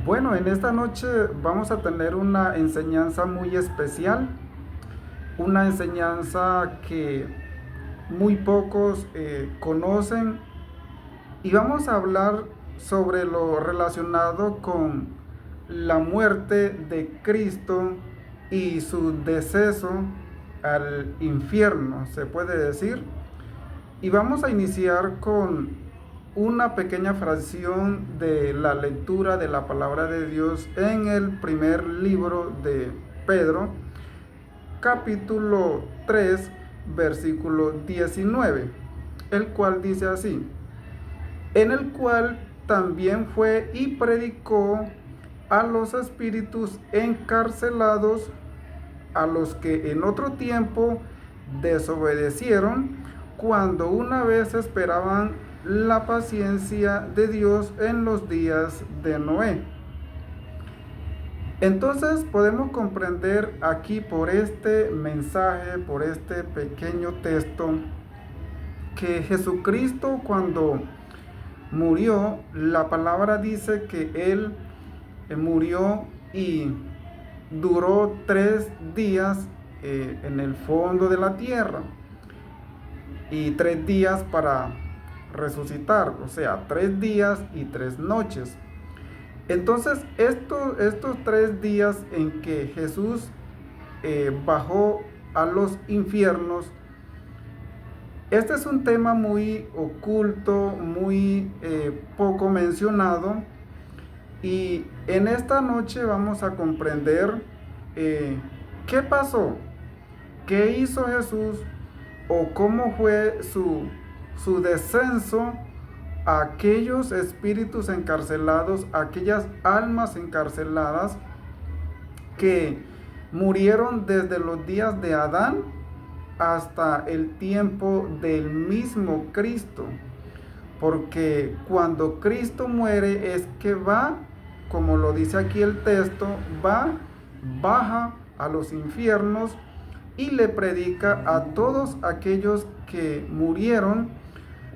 Bueno, en esta noche vamos a tener una enseñanza muy especial, una enseñanza que muy pocos conocen y vamos a hablar sobre lo relacionado con la muerte de Cristo y su deceso al infierno, se puede decir. Y vamos a iniciar con una pequeña fracción de la lectura de la palabra de Dios en el primer libro de Pedro, capítulo 3, versículo 19, el cual dice así: en el cual también fue y predicó a los espíritus encarcelados, a los que en otro tiempo desobedecieron, cuando una vez esperaban la paciencia de Dios en los días de Noé. Entonces podemos comprender aquí por este mensaje, por este pequeño texto, que Jesucristo cuando murió, la palabra dice que Él murió y duró 3 días en el fondo de la tierra y 3 días para resucitar, o sea, 3 días y 3 noches. Entonces, estos 3 días en que Jesús bajó a los infiernos, este es un tema muy oculto, muy poco mencionado, y en esta noche vamos a comprender qué pasó, qué hizo Jesús o cómo fue su descenso a aquellos espíritus encarcelados, a aquellas almas encarceladas que murieron desde los días de Adán hasta el tiempo del mismo Cristo. Porque cuando Cristo muere es que va, como lo dice aquí el texto, baja a los infiernos y le predica a todos aquellos que murieron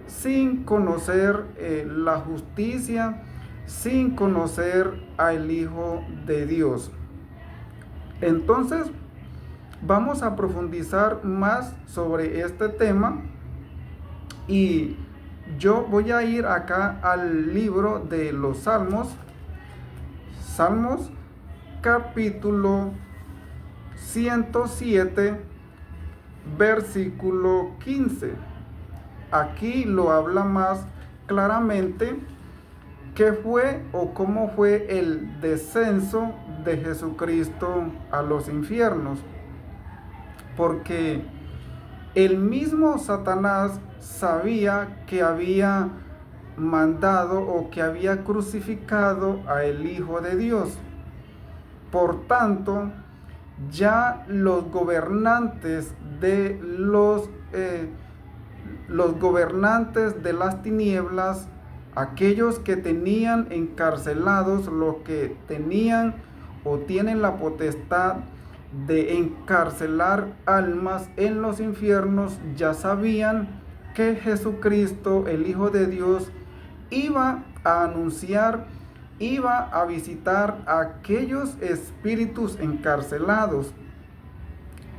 sin conocer la justicia, sin conocer al Hijo de Dios. Entonces, vamos a profundizar más sobre este tema y yo voy a ir acá al libro de los Salmos, Salmos capítulo 107, versículo 15. Aquí lo habla más claramente qué fue o cómo fue el descenso de Jesucristo a los infiernos. Porque el mismo Satanás sabía que había mandado o que había crucificado a el Hijo de Dios. Por tanto, ya los gobernantes de los gobernantes de las tinieblas, aquellos que tenían encarcelados, los que tenían o tienen la potestad de encarcelar almas en los infiernos, ya sabían que Jesucristo, el Hijo de Dios, iba a anunciar, iba a visitar a aquellos espíritus encarcelados.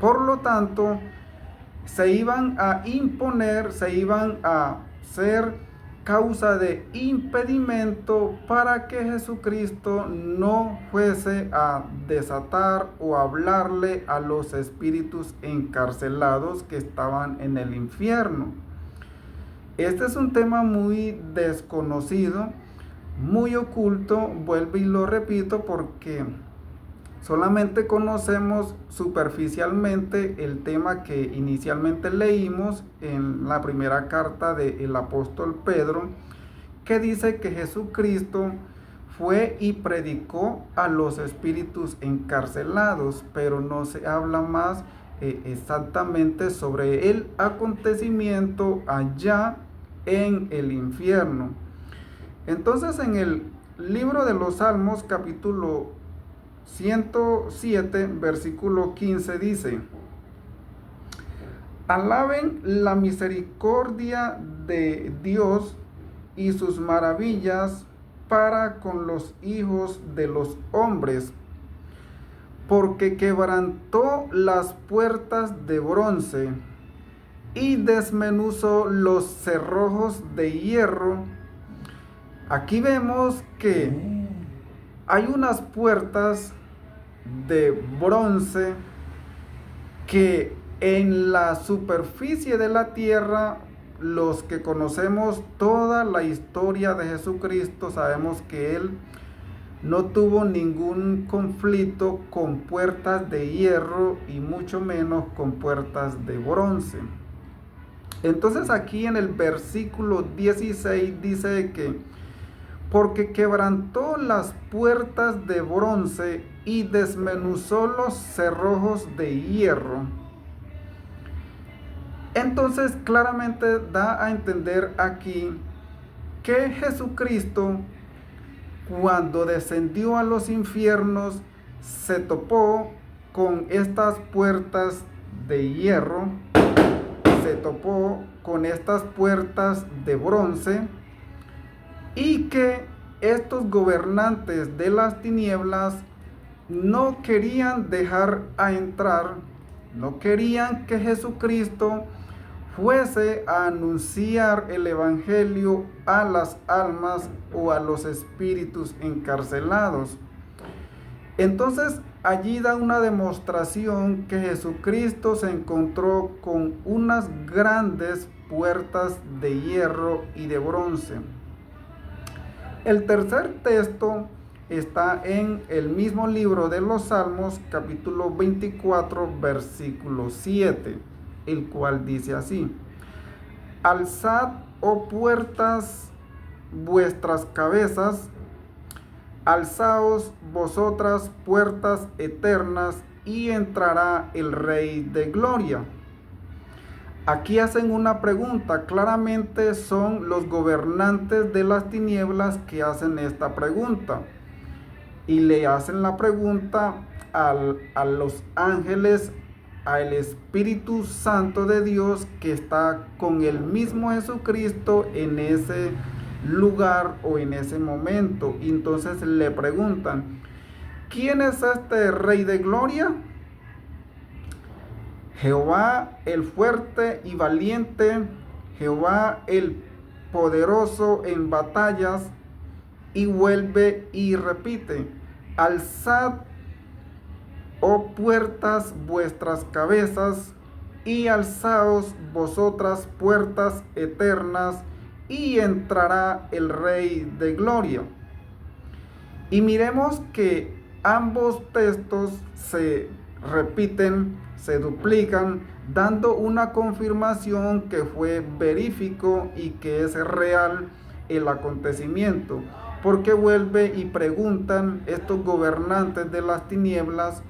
Por lo tanto, se iban a imponer, se iban a ser causa de impedimento para que Jesucristo no fuese a desatar o hablarle a los espíritus encarcelados que estaban en el infierno. Este es un tema muy desconocido, muy oculto, vuelvo y lo repito, porque solamente conocemos superficialmente el tema que inicialmente leímos en la primera carta del apóstol Pedro, que dice que Jesucristo fue y predicó a los espíritus encarcelados, pero no se habla más exactamente sobre el acontecimiento allá en el infierno. Entonces, en el libro de los Salmos, capítulo 107, versículo 15 dice: alaben la misericordia de Dios y sus maravillas para con los hijos de los hombres, porque quebrantó las puertas de bronce y desmenuzó los cerrojos de hierro. Aquí vemos que hay unas puertas de bronce que en la superficie de la tierra, los que conocemos toda la historia de Jesucristo, sabemos que Él no tuvo ningún conflicto con puertas de hierro y mucho menos con puertas de bronce. Entonces aquí en el versículo 16 dice que porque quebrantó las puertas de bronce y desmenuzó los cerrojos de hierro. Entonces claramente da a entender aquí que Jesucristo, cuando descendió a los infiernos, se topó con estas puertas de hierro, se topó con estas puertas de bronce, y que estos gobernantes de las tinieblas no querían dejar a entrar, no querían que Jesucristo fuese a anunciar el evangelio a las almas o a los espíritus encarcelados. Entonces allí da una demostración que Jesucristo se encontró con unas grandes puertas de hierro y de bronce. El tercer texto está en el mismo libro de los Salmos, capítulo 24, versículo 7, el cual dice así: Alzad, oh puertas, vuestras cabezas, alzaos vosotras puertas eternas, y entrará el Rey de Gloria. Aquí hacen una pregunta, claramente son los gobernantes de las tinieblas que hacen esta pregunta. Y le hacen la pregunta a los ángeles, al Espíritu Santo de Dios que está con el mismo Jesucristo en ese lugar o en ese momento. Y entonces le preguntan, ¿quién es este Rey de Gloria? Jehová el fuerte y valiente, Jehová el poderoso en batallas. Y vuelve y repite: alzad, oh puertas, vuestras cabezas, y alzaos vosotras puertas eternas, y entrará el Rey de Gloria. Y miremos que ambos textos se repiten, se duplican, dando una confirmación que fue verífico y que es real el acontecimiento. Porque vuelve y preguntan estos gobernantes de las tinieblas,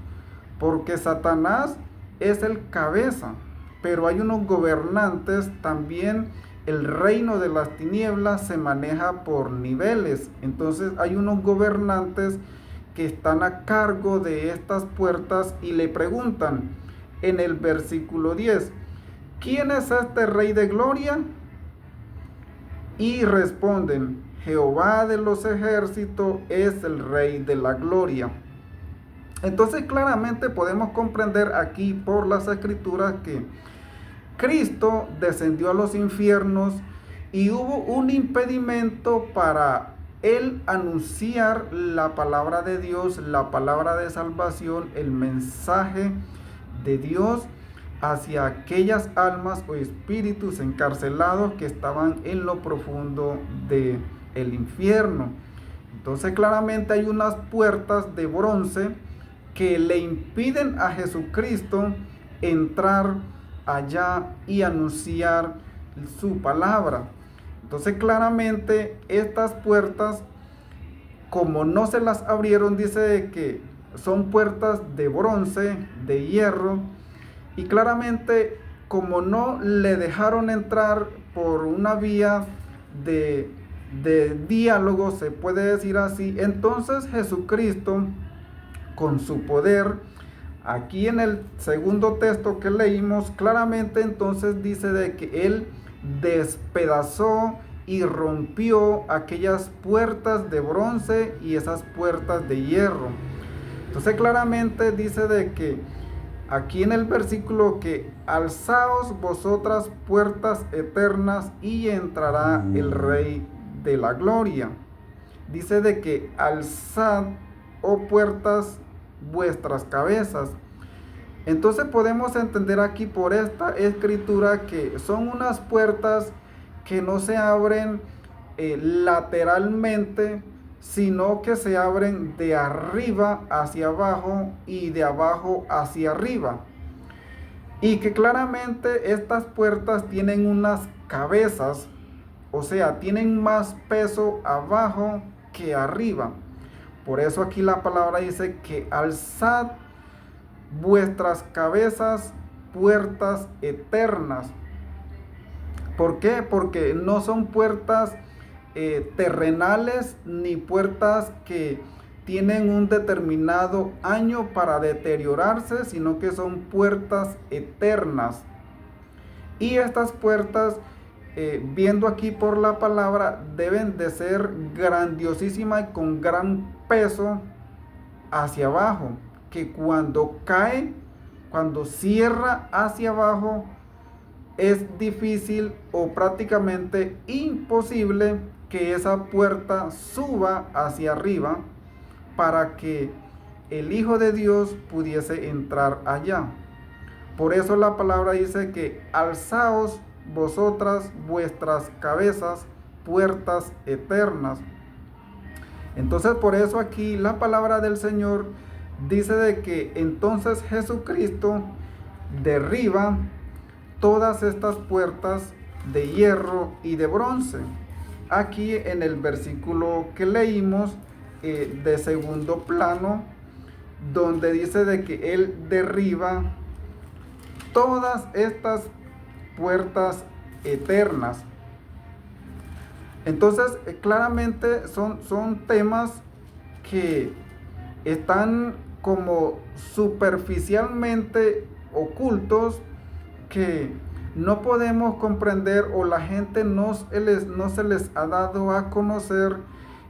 porque Satanás es el cabeza, pero hay unos gobernantes también. El reino de las tinieblas se maneja por niveles, entonces hay unos gobernantes que están a cargo de estas puertas y le preguntan en el versículo 10, ¿quién es este Rey de Gloria? Y responden, Jehová de los ejércitos es el Rey de la Gloria. Entonces claramente podemos comprender aquí por las escrituras que Cristo descendió a los infiernos y hubo un impedimento para Él anunciar la palabra de Dios, la palabra de salvación, el mensaje de Dios hacia aquellas almas o espíritus encarcelados que estaban en lo profundo del infierno. Entonces claramente hay unas puertas de bronce que le impiden a Jesucristo entrar allá y anunciar su palabra. Entonces claramente estas puertas, como no se las abrieron, dice que son puertas de bronce, de hierro, y claramente como no le dejaron entrar por una vía de diálogo, se puede decir así, entonces Jesucristo con su poder, aquí en el segundo texto que leímos, claramente entonces dice de que Él despedazó y rompió aquellas puertas de bronce y esas puertas de hierro. Entonces claramente dice de que aquí en el versículo que alzaos vosotras puertas eternas y entrará el Rey de la Gloria. Dice de que alzad, oh puertas, vuestras cabezas. Entonces podemos entender aquí por esta escritura que son unas puertas que no se abren lateralmente, sino que se abren de arriba hacia abajo y de abajo hacia arriba. Y que claramente estas puertas tienen unas cabezas, o sea, tienen más peso abajo que arriba. Por eso aquí la palabra dice que alzad vuestras cabezas, puertas eternas. ¿Por qué? Porque no son puertas terrenales ni puertas que tienen un determinado año para deteriorarse, sino que son puertas eternas. Y estas puertas, viendo aquí por la palabra, deben de ser grandiosísimas y con gran peso hacia abajo, que cuando cae, cuando cierra hacia abajo, es difícil o prácticamente imposible que esa puerta suba hacia arriba para que el Hijo de Dios pudiese entrar allá. Por eso la palabra dice que alzaos vosotras vuestras cabezas, puertas eternas. Entonces por eso aquí la palabra del Señor dice de que entonces Jesucristo derriba todas estas puertas de hierro y de bronce. Aquí en el versículo que leímos de segundo plano, donde dice de que Él derriba todas estas puertas eternas. Entonces, claramente son temas que están como superficialmente ocultos, que no podemos comprender, o la gente no se les ha dado a conocer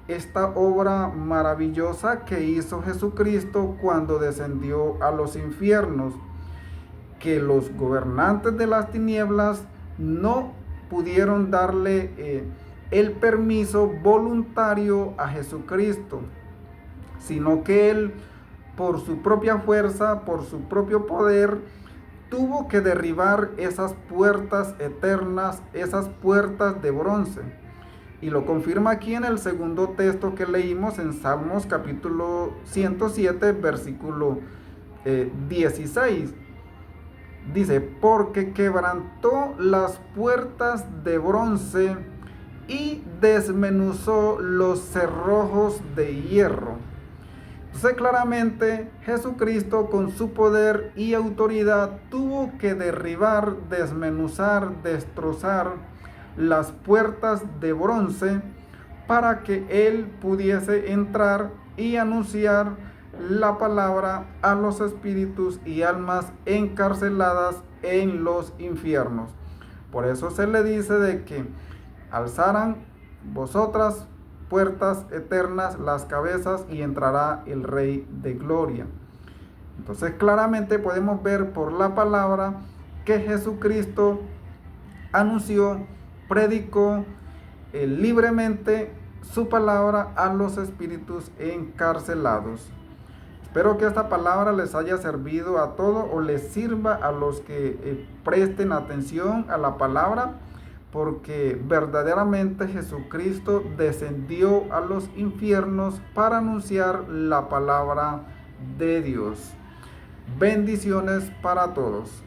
esta obra maravillosa que hizo Jesucristo cuando descendió a los infiernos, que los gobernantes de las tinieblas no pudieron darle el permiso voluntario a Jesucristo, sino que Él, por su propia fuerza, por su propio poder, tuvo que derribar esas puertas eternas, esas puertas de bronce. Y lo confirma aquí en el segundo texto que leímos en Salmos capítulo 107, versículo 16. Dice, porque quebrantó las puertas de bronce y desmenuzó los cerrojos de hierro. Entonces claramente Jesucristo con su poder y autoridad tuvo que derribar, desmenuzar, destrozar las puertas de bronce para que Él pudiese entrar y anunciar la palabra a los espíritus y almas encarceladas en los infiernos. Por eso se le dice de que alzaran vosotras puertas eternas las cabezas y entrará el Rey de Gloria. Entonces claramente podemos ver por la palabra que Jesucristo anunció, predicó libremente su palabra a los espíritus encarcelados. Espero que esta palabra les haya servido a todos, o les sirva a los que presten atención a la palabra, porque verdaderamente Jesucristo descendió a los infiernos para anunciar la palabra de Dios. Bendiciones para todos.